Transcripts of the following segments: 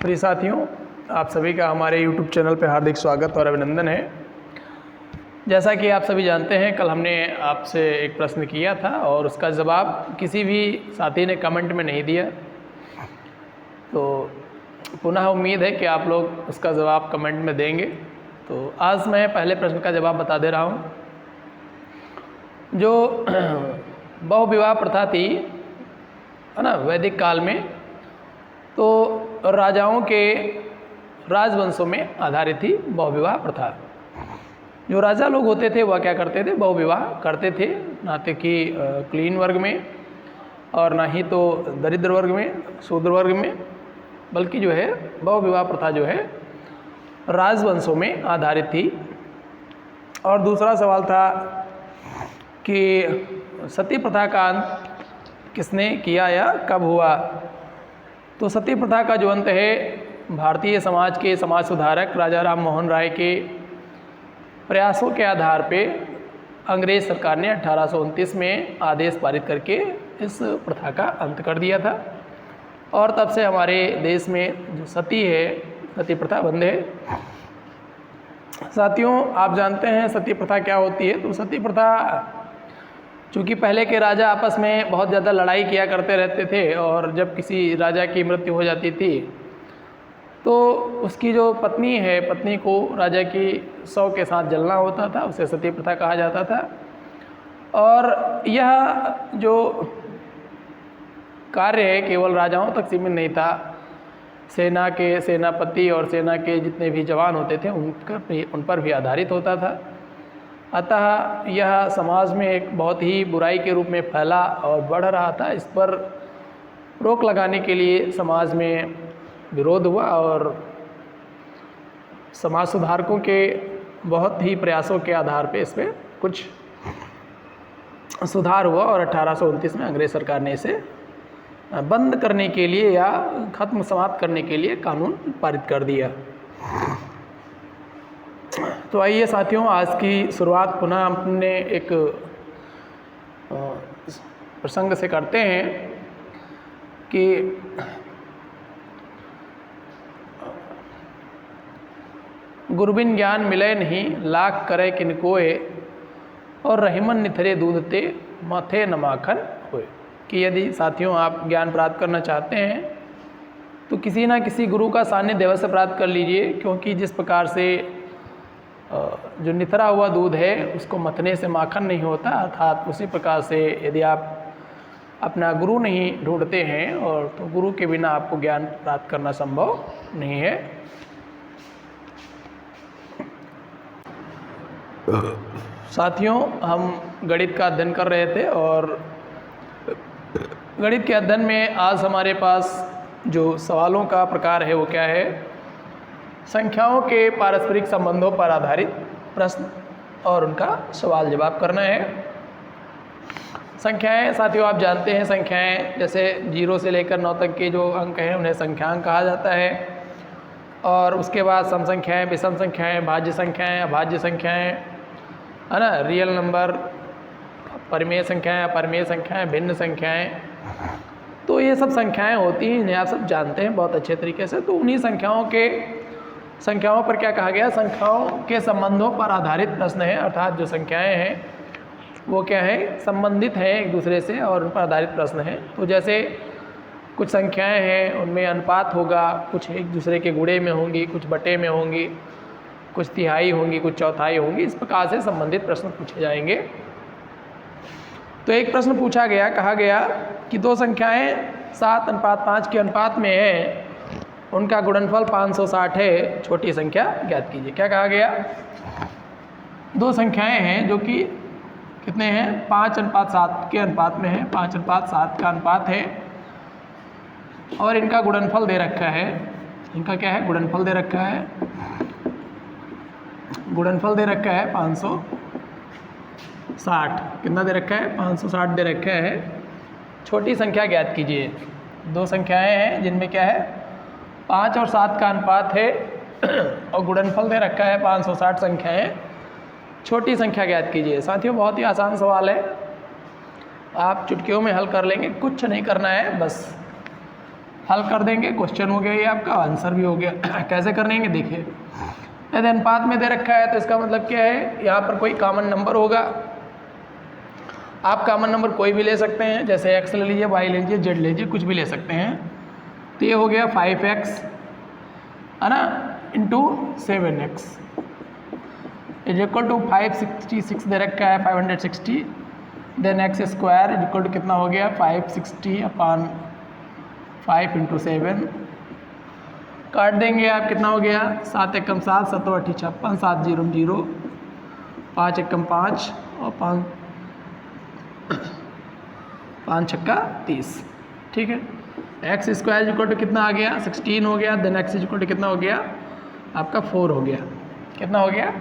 प्रिय साथियों, आप सभी का हमारे YouTube चैनल पर हार्दिक स्वागत और अभिनंदन है। जैसा कि आप सभी जानते हैं, कल हमने आपसे एक प्रश्न किया था और उसका जवाब किसी भी साथी ने कमेंट में नहीं दिया। तो पुनः उम्मीद है कि आप लोग उसका जवाब कमेंट में देंगे। तो आज मैं पहले प्रश्न का जवाब बता दे रहा हूँ। जो बहुविवाह प्रथा थी, है ना, वैदिक काल में, तो राजाओं के राजवंशों में आधारित थी बहुविवाह प्रथा। जो राजा लोग होते थे वह क्या करते थे, बहुविवाह करते थे, ना तो कि क्लीन वर्ग में और ना ही तो दरिद्र वर्ग में, शूद्र वर्ग में, बल्कि जो है बहुविवाह प्रथा जो है राजवंशों में आधारित थी। और दूसरा सवाल था कि सती प्रथा का अंत किसने किया या कब हुआ। तो सती प्रथा का जो अंत है, भारतीय समाज के समाज सुधारक राजा राम मोहन राय के प्रयासों के आधार पे अंग्रेज़ सरकार ने 1829 में आदेश पारित करके इस प्रथा का अंत कर दिया था। और तब से हमारे देश में जो सती है, सती प्रथा बंद है। साथियों, आप जानते हैं सती प्रथा क्या होती है। तो सती प्रथा, चूँकि पहले के राजा आपस में बहुत ज़्यादा लड़ाई किया करते रहते थे और जब किसी राजा की मृत्यु हो जाती थी तो उसकी जो पत्नी है, पत्नी को राजा की शव के साथ जलना होता था, उसे सती प्रथा कहा जाता था। और यह जो कार्य है केवल राजाओं तक सीमित नहीं था, सेना के सेनापति और सेना के जितने भी जवान होते थे उन पर भी आधारित होता था। अतः यह समाज में एक बहुत ही बुराई के रूप में फैला और बढ़ रहा था। इस पर रोक लगाने के लिए समाज में विरोध हुआ और समाज सुधारकों के बहुत ही प्रयासों के आधार पे इस पर कुछ सुधार हुआ और 1829 में अंग्रेज सरकार ने इसे बंद करने के लिए या ख़त्म समाप्त करने के लिए कानून पारित कर दिया। तो आइए साथियों, आज की शुरुआत पुनः अपने एक प्रसंग से करते हैं कि गुरबिन ज्ञान मिले नहीं, लाख करे किन कोय, और रहीमन निथरे दूध ते माथे न माखन होए। कि यदि साथियों आप ज्ञान प्राप्त करना चाहते हैं तो किसी ना किसी गुरु का सानिध्य अवश्य प्राप्त कर लीजिए, क्योंकि जिस प्रकार से जो निथरा हुआ दूध है उसको मथने से माखन नहीं होता, अर्थात उसी प्रकार से यदि आप अपना गुरु नहीं ढूंढते हैं और तो गुरु के बिना आपको ज्ञान प्राप्त करना संभव नहीं है। साथियों, हम गणित का अध्ययन कर रहे थे और गणित के अध्ययन में आज हमारे पास जो सवालों का प्रकार है वो क्या है, संख्याओं के पारस्परिक संबंधों पर आधारित प्रश्न और उनका सवाल जवाब करना है। संख्याएं साथियों आप जानते हैं, संख्याएं जैसे 0 से लेकर 9 तक के जो अंक हैं उन्हें संख्यांक कहा जाता है। और उसके बाद सम संख्याएं, विषम संख्याएं, भाज्य संख्याएं, अभाज्य संख्याएं, है ना, रियल नंबर, परिमेय संख्याएं, अपरिमेय संख्याएं, भिन्न संख्याएं। तो ये सब संख्याएं होती हैं, इन्हें आप सब जानते हैं बहुत अच्छे तरीके से। तो उन्हीं संख्याओं पर क्या कहा गया, संख्याओं के संबंधों पर आधारित प्रश्न है, अर्थात जो संख्याएं हैं वो क्या है, संबंधित हैं एक दूसरे से और उन पर आधारित प्रश्न हैं। तो जैसे कुछ संख्याएं हैं उनमें अनुपात होगा, कुछ एक दूसरे के गुणे में होंगी, कुछ बटे में होंगी, कुछ तिहाई होंगी, कुछ चौथाई होंगी। इस प्रकार से संबंधित प्रश्न पूछे जाएंगे। तो एक प्रश्न पूछा गया, कहा गया कि दो संख्याएं 7:5 के अनुपात में हैं, उनका गुणनफल 560 है, छोटी संख्या ज्ञात कीजिए। क्या कहा गया, दो संख्याएं हैं जो कि कितने हैं, 5:7 के अनुपात में है, 5:7 का अनुपात है और इनका गुणनफल दे रखा है। इनका क्या है, गुणनफल दे रखा है, गुणनफल दे रखा है 560। कितना दे रखा है, 560 दे रखा है। छोटी संख्या ज्ञात कीजिए। दो संख्याएं हैं जिनमें क्या है, 5 और 7 का अनुपात है और गुणनफल दे रखा है 560 संख्याएं। छोटी संख्या ज्ञात कीजिए। साथियों बहुत ही आसान सवाल है, आप चुटकियों में हल कर लेंगे, कुछ नहीं करना है, बस हल कर देंगे, क्वेश्चन हो गया ये आपका, आंसर भी हो गया। कैसे करेंगे देखिए, यदि अनुपात में दे रखा है तो इसका मतलब क्या है, यहाँ पर कोई कॉमन नंबर होगा। आप कॉमन नंबर कोई भी ले सकते हैं, जैसे x ले लीजिए, y ले लीजिए, z ले लीजिए, कुछ भी ले सकते हैं। तो ये हो गया 5x है ना into 7x is equal to 566 दे रखा है 560, then x square is equal to कितना हो गया 560 अपॉन 5 इंटू 7। काट देंगे आप, कितना हो गया 7 एकम 7, 7 8 56, 7 0 0, 5 एकम 5 और 5 छक्का 30। ठीक है, एक्स स्क्वायर इक्वल टू कितना आ गया 16 हो गया, देन एक्स इक्वल टू कितना हो गया आपका 4 हो गया। कितना हो गया,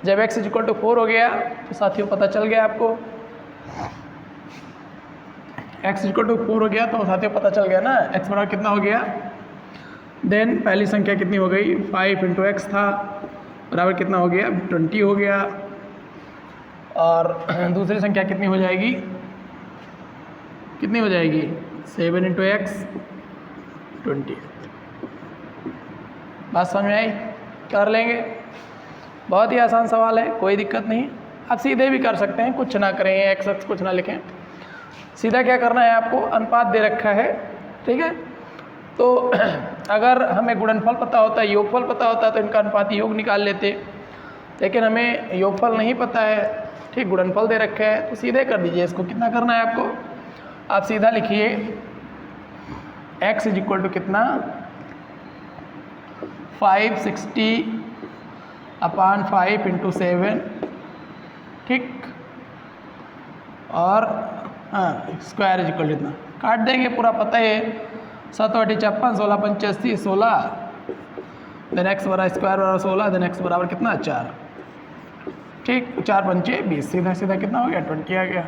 जब एक्स इक्वल टू 4 हो गया तो साथियों पता चल गया आपको, एक्स इक्वल टू 4 हो गया तो साथियों पता चल गया ना एक्स बराबर कितना हो गया। देन पहली संख्या कितनी हो गई 5 इंटू एक्स था बराबर कितना हो गया 20 हो गया, और दूसरी संख्या कितनी हो जाएगी, कितनी हो जाएगी 7 इंटू एक्स 20। बात समझ में आई, कर लेंगे, बहुत ही आसान सवाल है, कोई दिक्कत नहीं। आप सीधे भी कर सकते हैं, कुछ ना करें, एक्स एक्स कुछ ना लिखें, सीधा क्या करना है आपको, अनुपात दे रखा है, ठीक है। तो अगर हमें गुणनफल पता होता है, योगफल पता होता है तो इनका अनुपात योग निकाल लेते, लेकिन हमें योगफल नहीं पता है, ठीक, गुणनफल दे रखा है, तो सीधे कर दीजिए। इसको कितना करना है आपको, आप सीधा लिखिए x इज इक्वल टू कितना 560 अपॉन 5 इंटू 7, ठीक, और स्क्वायर इज इक्वल टू इतना, काट देंगे, पूरा पता है 7 8 56, 16 85 16, देन एक्स बराबर स्क्वायर बराबर 16, देन एक्स बराबर कितना 4, ठीक, 4 पंचे 20, सीधा सीधा कितना हो गया 20 आ गया।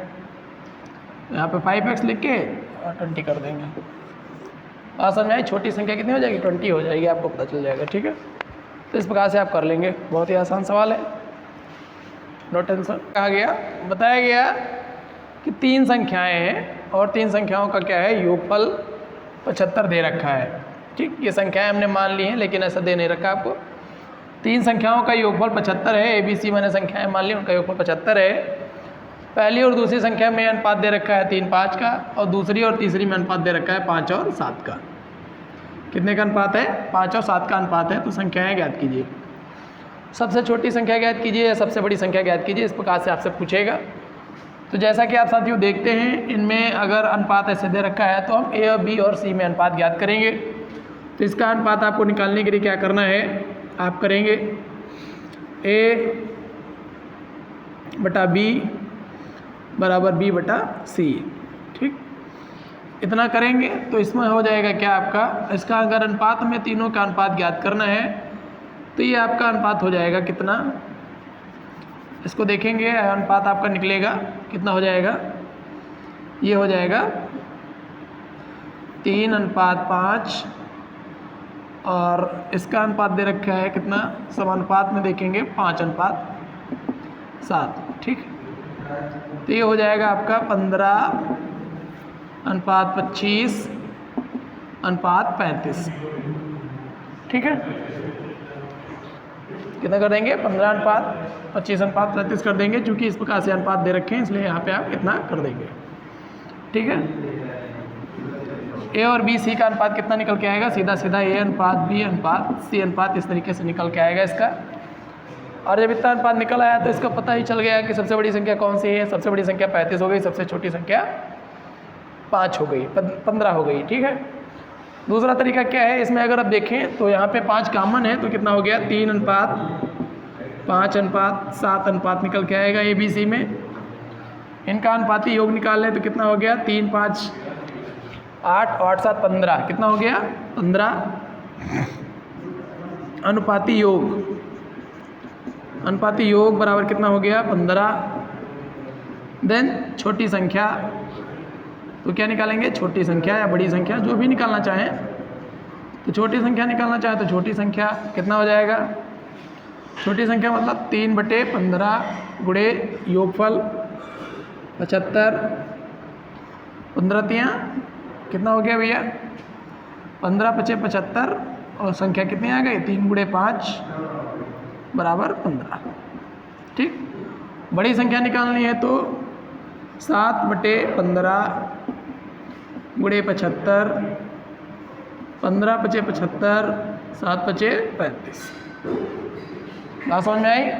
यहाँ पे 5x लिख के और 20 कर देंगे। बात समझ आई, छोटी संख्या कितनी हो जाएगी 20 हो जाएगी, आपको पता चल जाएगा, ठीक है। तो इस प्रकार से आप कर लेंगे, बहुत ही आसान सवाल है, नो टेंशन। कहा गया, बताया गया कि 3 संख्याएं हैं और 3 संख्याओं का क्या है योगफल 75 दे रखा है, ठीक। ये संख्याएं हमने मान ली हैं, लेकिन ऐसा दे नहीं रखा आपको। 3 संख्याओं का योगफल 75 है, ABC मैंने संख्याएं मान ली, उनका योगफल 75 है। पहली और दूसरी संख्या में अनुपात दे रखा है 3 5 का, और दूसरी और तीसरी में अनुपात दे रखा है 5 और 7 का। कितने का अनुपात है, 5 और 7 का अनुपात है। तो संख्याएं ज्ञात कीजिए, सबसे छोटी संख्या ज्ञात कीजिए या सबसे बड़ी संख्या ज्ञात कीजिए, इस प्रकार से आपसे पूछेगा। तो जैसा कि आप साथियों देखते हैं, इनमें अगर अनुपात ऐसे दे रखा है तो हम A और B और C में अनुपात ज्ञात करेंगे। तो इसका अनुपात आपको निकालने के लिए क्या करना है, आप करेंगे A बटा B बराबर B बटा C, ठीक, इतना करेंगे तो इसमें हो जाएगा क्या आपका, इसका अगर अनुपात में तीनों का अनुपात ज्ञात करना है तो ये आपका अनुपात हो जाएगा कितना, इसको देखेंगे, अनुपात आपका निकलेगा कितना हो जाएगा, ये हो जाएगा 3:5, और इसका अनुपात दे रखा है कितना, समानुपात में देखेंगे 5:7, ठीक। तो ये हो जाएगा आपका 15:25:35, ठीक है। कितना कर देंगे 15:25:35 कर देंगे, क्योंकि इस प्रकार से अनुपात दे रखे हैं इसलिए यहाँ पे आप इतना कर देंगे, ठीक है। A और B C का अनुपात कितना निकल के आएगा, सीधा सीधा A अनुपात B अनुपात C अनुपात इस तरीके से निकल के आएगा इसका। और जब इतना अनुपात निकल आया तो इसका पता ही चल गया कि सबसे बड़ी संख्या कौन सी है, सबसे बड़ी संख्या 35 हो गई, सबसे छोटी संख्या 5 हो गई, 15 हो गई, ठीक है। दूसरा तरीका क्या है, इसमें अगर आप देखें तो यहाँ पे 5 कॉमन है, तो कितना हो गया 3:5:7 अनुपात निकल के आएगा A B C में। इनका अनुपाती योग निकाल लें तो कितना हो गया 3 5 8 8 7 15, कितना हो गया 15। अनुपाती योग बराबर कितना हो गया 15। देन छोटी संख्या, तो क्या निकालेंगे, छोटी संख्या या बड़ी संख्या जो भी निकालना चाहें, तो छोटी संख्या निकालना चाहें तो छोटी संख्या कितना हो जाएगा, छोटी संख्या मतलब 3/15 गुणे योगफल 75, 15 कितना हो गया भैया 15 पचे 75 और संख्या कितनी आ गई 3 गुणे 5 बराबर 15। ठीक, बड़ी संख्या निकालनी है तो 7 बटे 15 गुणे 75, 15 पचे 75, 7 पचे 35। बात समझ में आई?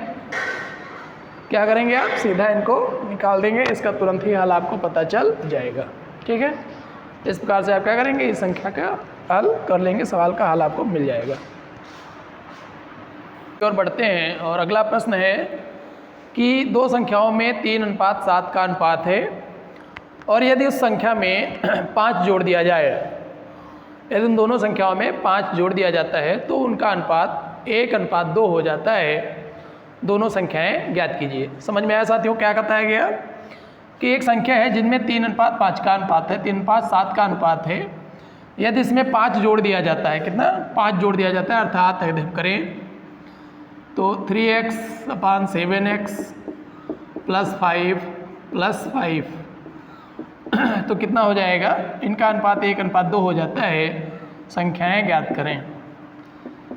क्या करेंगे आप? सीधा इनको निकाल देंगे, इसका तुरंत ही हल आपको पता चल जाएगा। ठीक है, इस प्रकार से आप क्या करेंगे, इस संख्या का हल कर लेंगे, सवाल का हल आपको मिल जाएगा। और बढ़ते हैं और अगला प्रश्न है कि दो संख्याओं में 3:7 का अनुपात है और यदि उस संख्या में 5 जोड़ दिया जाए, यदि उन दोनों संख्याओं में 5 जोड़ दिया जाता है तो उनका अनुपात 1:2 हो जाता है। दोनों संख्याएं ज्ञात कीजिए। समझ में आया साथियों क्या बताया गया कि एक संख्या है जिनमें 3:5 का अनुपात है, 3:7 का अनुपात है। यदि इसमें 5 जोड़ दिया जाता है, कितना 5 जोड़ दिया जाता है, अर्थात यदि हम करें तो 3x/7x + 5 + 5 तो कितना हो जाएगा, इनका अनुपात 1:2 हो जाता है। संख्याएं ज्ञात करें,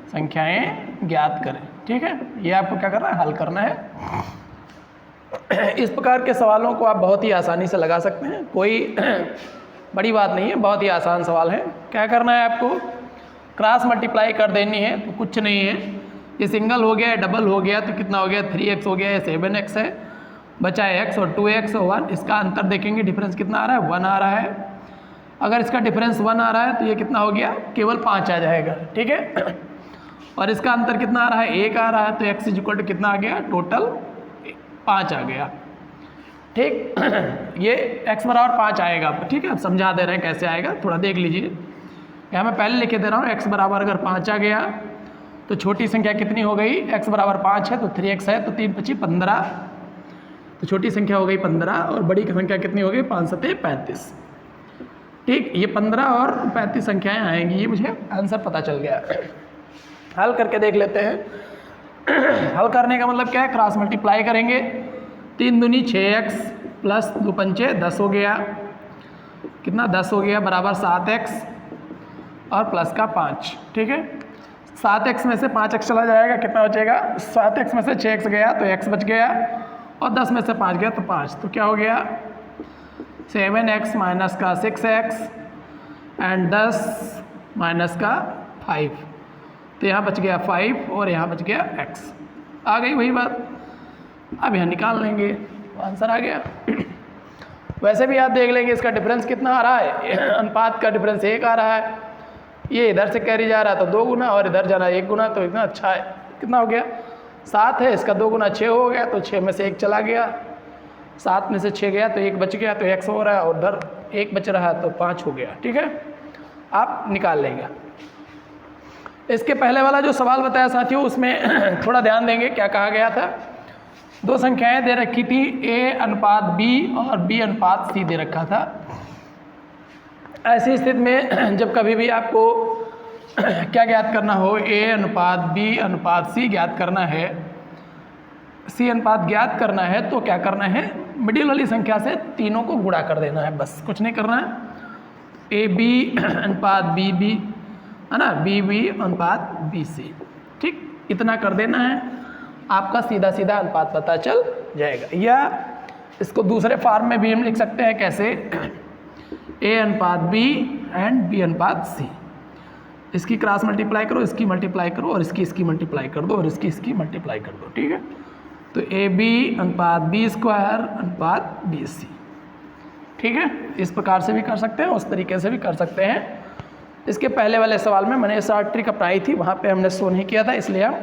संख्याएं ज्ञात करें। ठीक है, ये आपको क्या करना है, हल करना है। इस प्रकार के सवालों को आप बहुत ही आसानी से लगा सकते हैं, कोई बड़ी बात नहीं है, बहुत ही आसान सवाल है। क्या करना है आपको, क्रॉस मल्टीप्लाई कर देनी है, तो कुछ नहीं है, ये सिंगल हो गया, डबल हो गया तो कितना हो गया 3x हो गया, ये 7x है, बचा है x और 2x और 1। इसका अंतर देखेंगे, डिफरेंस कितना आ रहा है, 1 आ रहा है। अगर इसका डिफरेंस 1 आ रहा है तो ये कितना हो गया, केवल 5 आ जाएगा। ठीक है, और इसका अंतर कितना आ रहा है, 1 आ रहा है, तो x = कितना आ गया, टोटल 5 आ गया। ठीक, ये x = 5 आएगा आपको। ठीक है, अब समझा दे रहे हैं कैसे आएगा, थोड़ा देख लीजिए। यहाँ मैं पहले लिखे दे रहा हूँ, x = अगर 5 आ गया तो छोटी संख्या कितनी हो गई, x = 5 है तो 3x है, तो 3 × 5 = 15, तो छोटी संख्या हो गई 15 और बड़ी संख्या कितनी हो गई 5 × 7 = 35। ठीक, ये 15 और 35 संख्याएं आएंगी, ये मुझे आंसर पता चल गया। हल करके देख लेते हैं। हल करने का मतलब क्या है, क्रॉस मल्टीप्लाई करेंगे। 3 दूनी 6x + 2 पंचे 10 हो गया, कितना 10 हो गया बराबर 7x और प्लस का 5। ठीक है, 7x में से 5x चला जाएगा, कितना बचेगा, 7x में से 6x गया तो x बच गया और 10 में से 5 गया तो 5, तो क्या हो गया 7x - का 6x एंड 10 - का 5, तो यहाँ बच गया 5 और यहाँ बच गया x। आ गई वही बात, अब यहाँ निकाल लेंगे, आंसर आ गया। वैसे भी आप देख लेंगे इसका डिफरेंस कितना आ रहा है, अनुपात का डिफरेंस 1 आ रहा है, ये इधर से कैरी जा रहा है तो 2 गुना और इधर जाना 1 गुना, तो इतना अच्छा है। कितना हो गया 7 है, इसका 2 गुना 6 हो गया, तो 6 में से 1 चला गया, 7 में से 6 गया तो 1 बच गया, तो x हो रहा है और उधर 1 बच रहा है तो 5 हो गया। ठीक है, आप निकाल लेंगे। इसके पहले वाला जो सवाल बताया साथियों, उसमें थोड़ा ध्यान देंगे क्या कहा गया था। दो संख्याएं दे रखी थी, A/B और B/C दे रखा था। ऐसी स्थिति में जब कभी भी आपको क्या ज्ञात करना हो, A/B/C ज्ञात करना है, C अनुपात ज्ञात करना है, तो क्या करना है, मिडिल वाली संख्या से तीनों को गुणा कर देना है, बस कुछ नहीं करना है। AB/BB है ना, BB/BC। ठीक, इतना कर देना है, आपका सीधा सीधा अनुपात पता चल जाएगा। या इसको दूसरे फॉर्म में भी हम लिख सकते हैं, कैसे, A/B एंड B/C। इसकी क्रॉस मल्टीप्लाई करो, इसकी मल्टीप्लाई करो और इसकी मल्टीप्लाई कर दो और इसकी मल्टीप्लाई कर दो। ठीक है, तो AB/B²/BC। ठीक है, इस प्रकार से भी कर सकते हैं, उस तरीके से भी कर सकते हैं। इसके पहले वाले सवाल में मैंने शॉर्ट ट्रिक अपनाई थी, वहाँ पे हमने शो नहीं किया था, इसलिए हम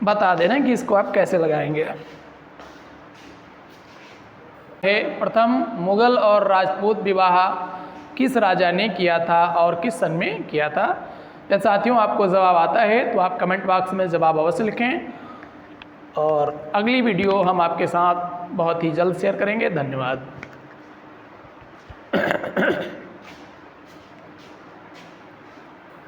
बता दे रहे हैं कि इसको आप कैसे लगाएंगे। प्रथम मुगल और राजपूत विवाह किस राजा ने किया था और किस सन में किया था। यदि साथियों आपको जवाब आता है तो आप कमेंट बॉक्स में जवाब अवश्य लिखें, और अगली वीडियो हम आपके साथ बहुत ही जल्द शेयर करेंगे। धन्यवाद।